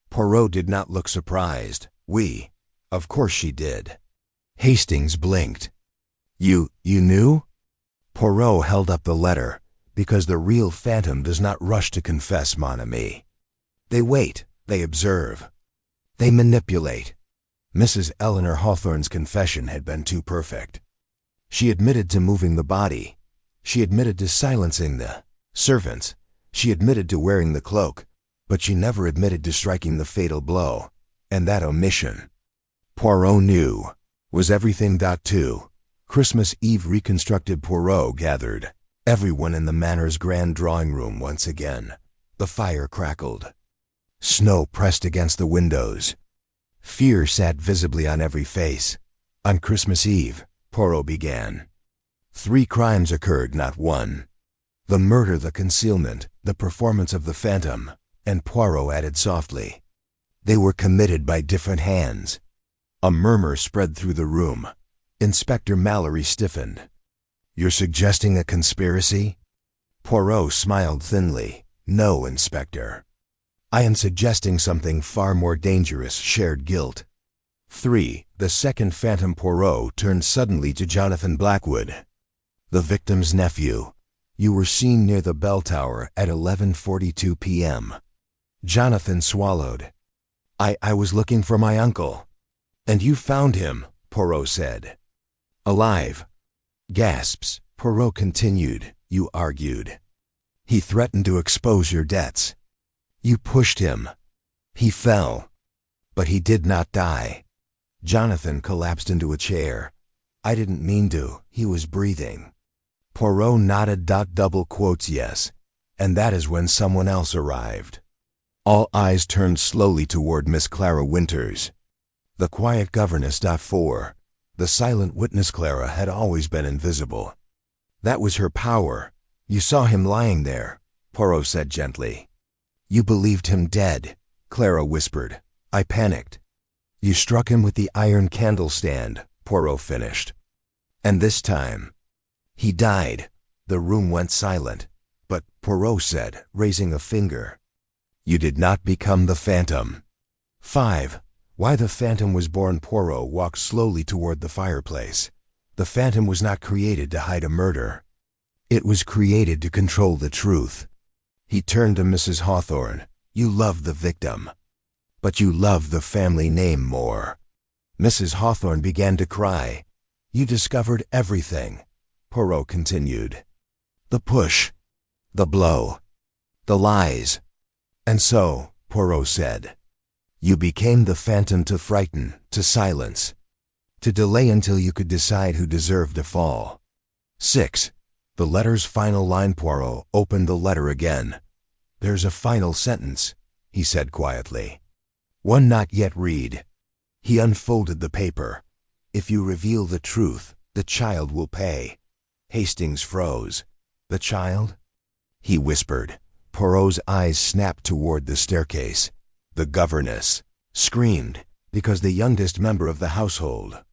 Poirot did not look surprised. Of course she did." Hastings blinked. You knew?" Poirot held up the letter, because the real phantom does not rush to confess, mon ami. They wait, they observe, they manipulate. Mrs. Eleanor Hawthorne's confession had been too perfect. She admitted to moving the body. She admitted to silencing the servants. She admitted to wearing the cloak, but she never admitted to striking the fatal blow, and that omission, Poirot knew, was everything. 2. Christmas Eve reconstructed. Poirot gathered everyone in the Manor's grand drawing room once again. The fire crackled. Snow pressed against the windows. Fear sat visibly on every face. On Christmas Eve, Poirot began. 3 crimes occurred, not one. The murder, the concealment, the performance of the phantom, and Poirot added softly, they were committed by different hands. A murmur spread through the room. Inspector Mallory stiffened. "You're suggesting a conspiracy?" Poirot smiled thinly. "No, Inspector. I am suggesting something far more dangerous, shared guilt." 3. The second phantom. Poirot turned suddenly to Jonathan Blackwood. "The victim's nephew. You were seen near the bell tower at 11:42 p.m. Jonathan swallowed. I was looking for my uncle." "And you found him," Poirot said. "Alive." Gasps. Poirot continued. "You argued. He threatened to expose your debts. You pushed him. He fell. But he did not die." Jonathan collapsed into a chair. "I didn't mean to. He was breathing." Poirot nodded. Double quotes, "Yes." And that is when someone else arrived. All eyes turned slowly toward Miss Clara Winters, the quiet governess. 4. The silent witness. Clara had always been invisible. That was her power. "You saw him lying there," Poirot said gently. "You believed him dead," Clara whispered. "I panicked." "You struck him with the iron candle stand," Poirot finished. "And this time, he died." The room went silent. "But," Poirot said, raising a finger, "you did not become the phantom." 5. Why the phantom was born. Poirot walked slowly toward the fireplace. The phantom was not created to hide a murder. It was created to control the truth. He turned to Mrs. Hawthorne. "You love the victim, but you love the family name more." Mrs. Hawthorne began to cry. "You discovered everything," Poirot continued. "The push, the blow, the lies. And so," Poirot said, "you became the phantom to frighten, to silence, to delay until you could decide who deserved to fall." 6. The letter's final line. Poirot opened the letter again. "There's a final sentence," he said quietly. "One not yet read." He unfolded the paper. "If you reveal the truth, the child will pay." Hastings froze. "The child?" he whispered. Poirot's eyes snapped toward the staircase. The governess screamed, because the youngest member of the household,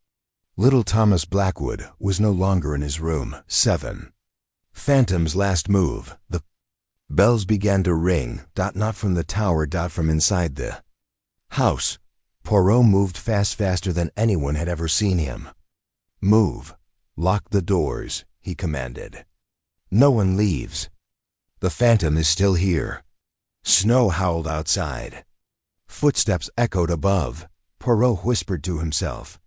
little Thomas Blackwood, was no longer in his room. 7. Phantom's last move. The bells began to ring, not from the tower, from inside the house. Poirot moved faster than anyone had ever seen him. "Move. Lock the doors," he commanded. "No one leaves. The phantom is still here." Snow howled outside. Footsteps echoed above. Poirot whispered to himself,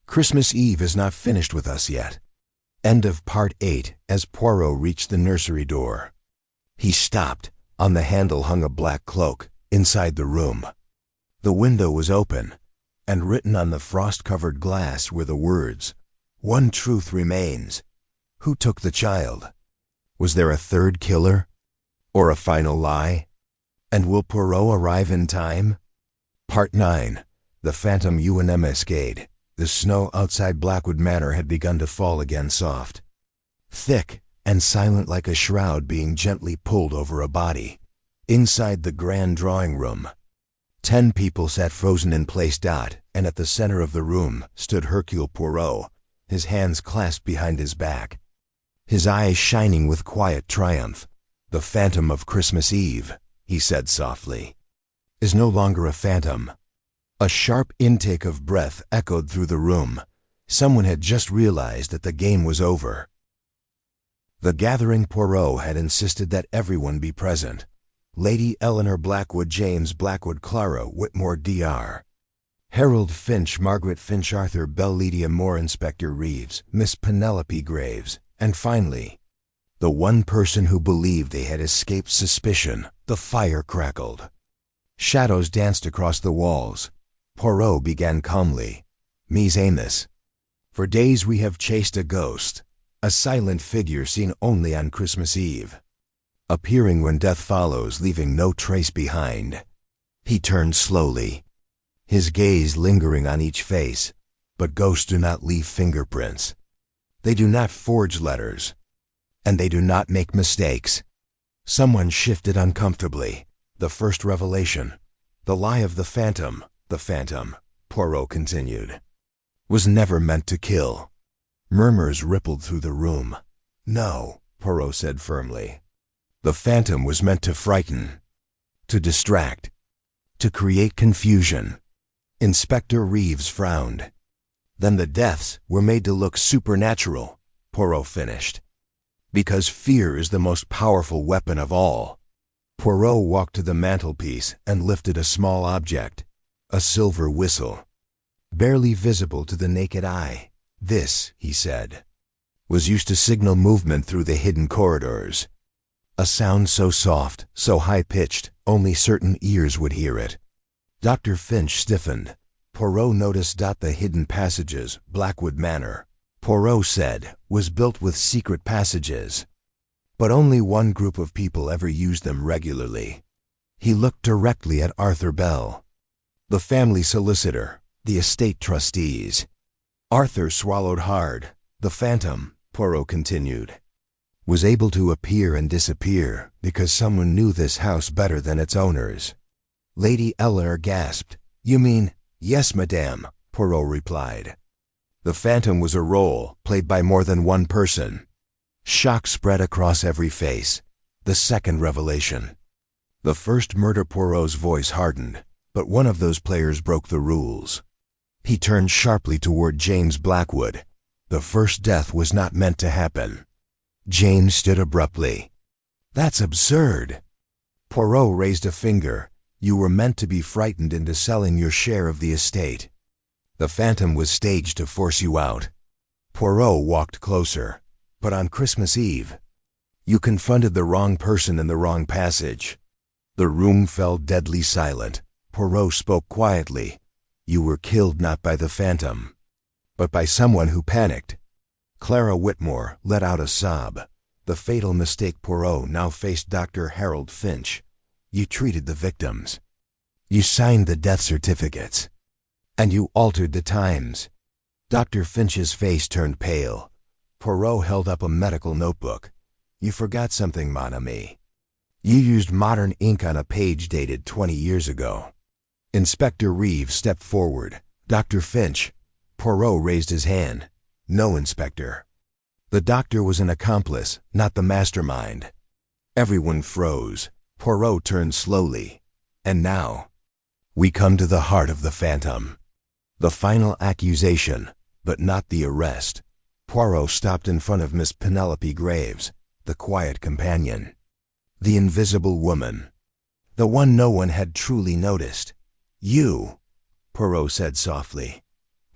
"Christmas Eve is not finished with us yet." End of Part 8. As Poirot reached the nursery door, he stopped. On the handle hung a black cloak. Inside the room, the window was open, and written on the frost-covered glass were the words, "One truth remains. Who took the child? Was there a third killer? Or a final lie? And will Poirot arrive in time? Part 9. The Phantom UNMSCade. The snow outside Blackwood Manor had begun to fall again soft, thick, and silent like a shroud being gently pulled over a body. Inside the grand drawing room, 10 people sat frozen in place. And at the center of the room stood Hercule Poirot, his hands clasped behind his back, his eyes shining with quiet triumph. "The Phantom of Christmas Eve," he said softly, "is no longer a phantom." A sharp intake of breath echoed through the room. Someone had just realized that the game was over. The gathering Poirot had insisted that everyone be present. Lady Eleanor Blackwood, James Blackwood, Clara Whitmore, Dr. Harold Finch, Margaret Finch, Arthur Bell, Lydia Moore, Inspector Reeves, Miss Penelope Graves, and finally, the one person who believed they had escaped suspicion. The fire crackled. Shadows danced across the walls. Poirot began calmly. "Ms. Amos, for days we have chased a ghost, a silent figure seen only on Christmas Eve, appearing when death follows, leaving no trace behind." He turned slowly, his gaze lingering on each face. But ghosts do not leave fingerprints. They do not forge letters. And they do not make mistakes. Someone shifted uncomfortably. The first revelation, the lie of the Phantom. "The Phantom," Poirot continued, "was never meant to kill." Murmurs rippled through the room. "No," Poirot said firmly. "The Phantom was meant to frighten, to distract, to create confusion." Inspector Reeves frowned. "Then the deaths were made to look supernatural," Poirot finished. "Because fear is the most powerful weapon of all." Poirot walked to the mantelpiece and lifted a small object, a silver whistle, barely visible to the naked eye. "This," he said, "was used to signal movement through the hidden corridors. A sound so soft, so high-pitched, only certain ears would hear it." Dr. Finch stiffened. Poirot noticed the hidden passages. Blackwood Manor, Poirot said, was built with secret passages. But only one group of people ever used them regularly. He looked directly at Arthur Bell, the family solicitor, the estate trustees. Arthur swallowed hard. "The Phantom," Poirot continued, "was able to appear and disappear because someone knew this house better than its owners." Lady Eleanor gasped. "You mean—" "Yes, madame," Poirot replied. "The Phantom was a role played by more than one person." Shock spread across every face. The second revelation. The first murder. Poirot's voice hardened, but one of those players broke the rules. He turned sharply toward James Blackwood. The first death was not meant to happen. James stood abruptly. "That's absurd." Poirot raised a finger. "You were meant to be frightened into selling your share of the estate. The Phantom was staged to force you out." Poirot walked closer. "But on Christmas Eve, you confronted the wrong person in the wrong passage." The room fell deadly silent. Poirot spoke quietly. "You were killed not by the Phantom, but by someone who panicked." Clara Whitmore let out a sob. The fatal mistake. Poirot now faced Dr. Harold Finch. "You treated the victims. You signed the death certificates. And you altered the times." Dr. Finch's face turned pale. Poirot held up a medical notebook. "You forgot something, mon ami. You used modern ink on a page dated 20 years ago." Inspector Reeves stepped forward. "Dr. Finch." Poirot raised his hand. "No, Inspector. The doctor was an accomplice, not the mastermind." Everyone froze. Poirot turned slowly. "And now, we come to the heart of the Phantom. The final accusation, but not the arrest." Poirot stopped in front of Miss Penelope Graves, the quiet companion. The invisible woman. The one no one had truly noticed. "You," Poirot said softly,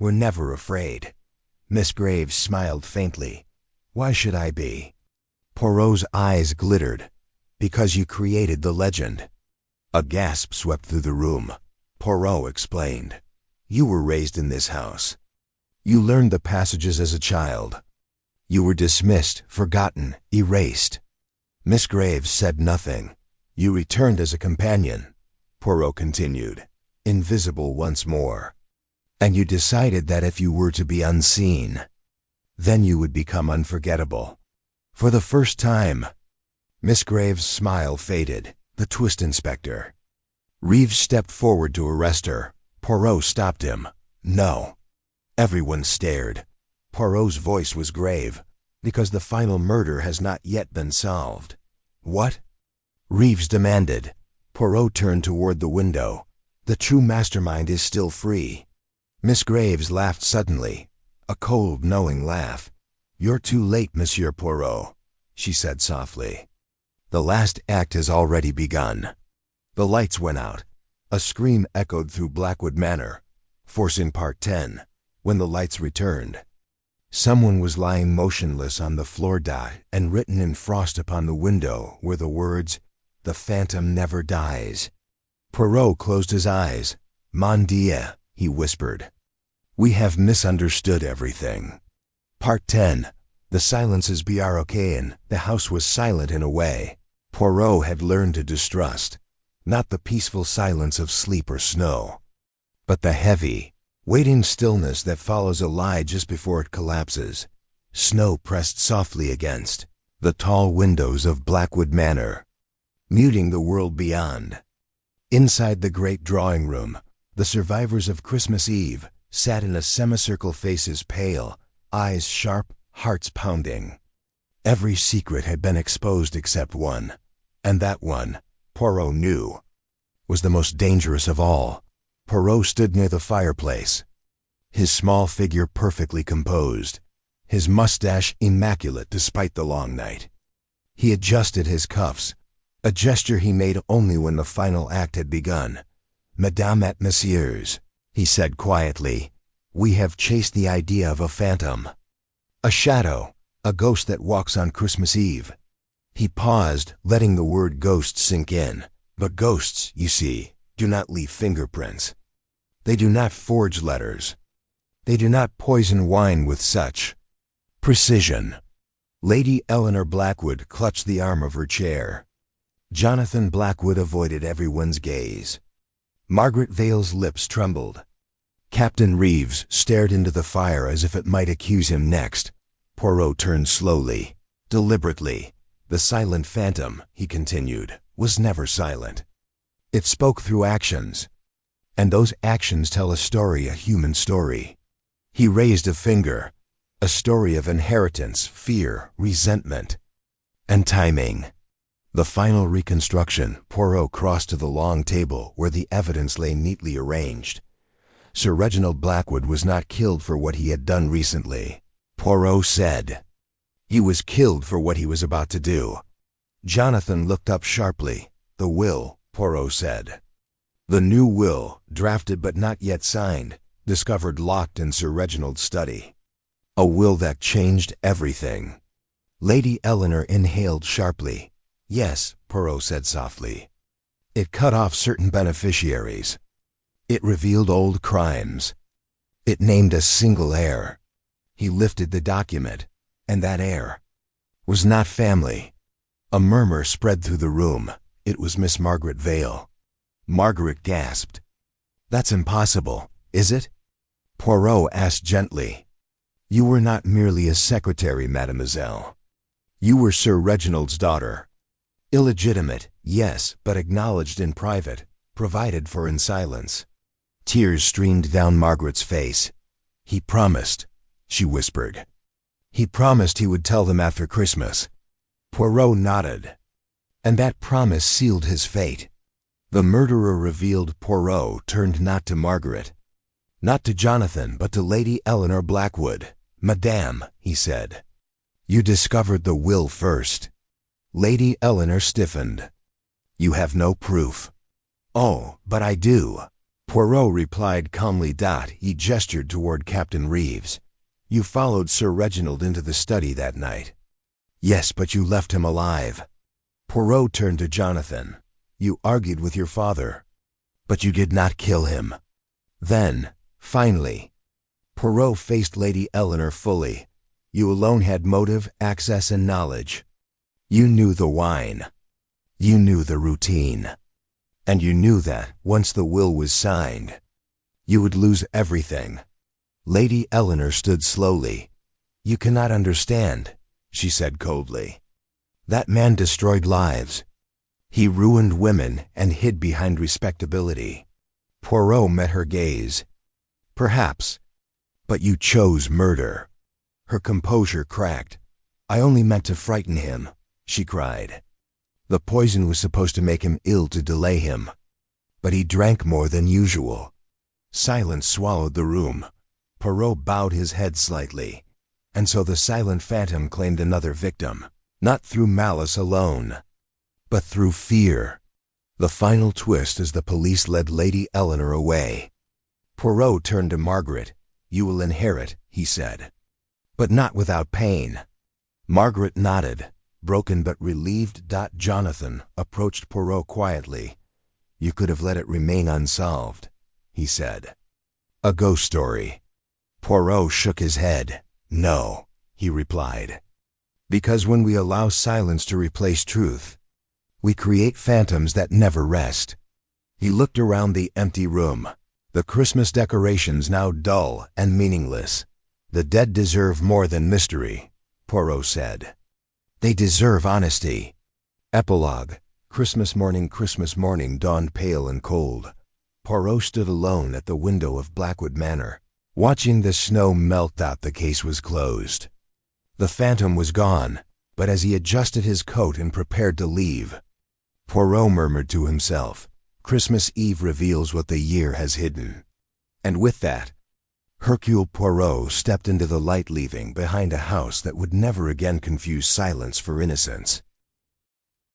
"were never afraid." Miss Graves smiled faintly. "Why should I be?" Poirot's eyes glittered. "Because you created the legend." A gasp swept through the room. Poirot explained. "You were raised in this house. You learned the passages as a child. You were dismissed, forgotten, erased. Miss Graves said nothing. You returned as a companion, Poirot continued, invisible once more. And you decided that if you were to be unseen, then you would become unforgettable. For the first time. Miss Graves' smile faded. The twist inspector. Reeves stepped forward to arrest her. Poirot stopped him. No. Everyone stared. Poirot's voice was grave, because the final murder has not yet been solved. What? Reeves demanded. Poirot turned toward the window. The true mastermind is still free. Miss Graves laughed suddenly, a cold, knowing laugh. You're too late, Monsieur Poirot, she said softly. The last act has already begun. The lights went out. A scream echoed through Blackwood Manor, forcing Part 10, when the lights returned. Someone was lying motionless on the floor and written in frost upon the window were the words, "The Phantom never dies." Poirot closed his eyes. "Mon Dieu," he whispered. "We have misunderstood everything." Part 10. The silences Arcane. The house was silent in a way. Poirot had learned to distrust, not the peaceful silence of sleep or snow, but the heavy, waiting stillness that follows a lie just before it collapses. Snow pressed softly against the tall windows of Blackwood Manor, muting the world beyond. Inside the great drawing room, the survivors of Christmas Eve sat in a semicircle, faces pale, eyes sharp, hearts pounding. Every secret had been exposed except one, and that one, Poirot knew, was the most dangerous of all. Poirot stood near the fireplace, his small figure perfectly composed, his mustache immaculate despite the long night. He adjusted his cuffs, a gesture he made only when the final act had begun. "Mesdames et messieurs," he said quietly, "we have chased the idea of a phantom. A shadow, a ghost that walks on Christmas Eve." He paused, letting the word ghost sink in. But ghosts, you see, do not leave fingerprints. They do not forge letters. They do not poison wine with such precision. Lady Eleanor Blackwood clutched the arm of her chair. Jonathan Blackwood avoided everyone's gaze. Margaret Vale's lips trembled. Captain Reeves stared into the fire as if it might accuse him next. Poirot turned slowly, deliberately. "The silent phantom," he continued, "was never silent. It spoke through actions. And those actions tell a story, a human story." He raised a finger. "A story of inheritance, fear, resentment, and timing." The final reconstruction. Poirot crossed to the long table where the evidence lay neatly arranged. Sir Reginald Blackwood was not killed for what he had done recently, Poirot said. He was killed for what he was about to do. Jonathan looked up sharply. "The will," Poirot said. The new will, drafted but not yet signed, discovered locked in Sir Reginald's study. A will that changed everything. Lady Eleanor inhaled sharply. "Yes," Poirot said softly. "It cut off certain beneficiaries. It revealed old crimes. It named a single heir." He lifted the document, and that heir was not family. A murmur spread through the room. It was Miss Margaret Vale. Margaret gasped. "That's impossible, is it?" Poirot asked gently. "You were not merely a secretary, mademoiselle. You were Sir Reginald's daughter. Illegitimate, yes, but acknowledged in private, provided for in silence." Tears streamed down Margaret's face. "He promised," she whispered. "He promised he would tell them after Christmas." Poirot nodded. "And that promise sealed his fate." The murderer revealed. Poirot turned not to Margaret, not to Jonathan, but to Lady Eleanor Blackwood. "Madame," he said, "you discovered the will first." Lady Eleanor stiffened. "You have no proof." "Oh, but I do," Poirot replied calmly. He gestured toward Captain Reeves. "You followed Sir Reginald into the study that night." "Yes, but you left him alive." Poirot turned to Jonathan. "You argued with your father, but you did not kill him." Then, finally, Poirot faced Lady Eleanor fully. You alone had motive, access, and knowledge. You knew the wine. You knew the routine. And you knew that, once the will was signed, you would lose everything. Lady Eleanor stood slowly. You cannot understand, she said coldly. That man destroyed lives. He ruined women and hid behind respectability. Poirot met her gaze. Perhaps. But you chose murder. Her composure cracked. I only meant to frighten him, she cried. The poison was supposed to make him ill to delay him. But he drank more than usual. Silence swallowed the room. Poirot bowed his head slightly. And so the silent phantom claimed another victim, not through malice alone, but through fear. The final twist as the police led Lady Eleanor away. Poirot turned to Margaret. You will inherit, he said. But not without pain. Margaret nodded, broken but relieved. Jonathan approached Poirot quietly. You could have let it remain unsolved, he said. A ghost story. Poirot shook his head. No, he replied. Because when we allow silence to replace truth, we create phantoms that never rest. He looked around the empty room, the Christmas decorations now dull and meaningless. The dead deserve more than mystery, Poirot said. They deserve honesty. Epilogue. Christmas morning dawned pale and cold. Poirot stood alone at the window of Blackwood Manor, watching the snow melt out. The case was closed. The phantom was gone, but as he adjusted his coat and prepared to leave, Poirot murmured to himself, Christmas Eve reveals what the year has hidden. And with that, Hercule Poirot stepped into the light, leaving behind a house that would never again confuse silence for innocence.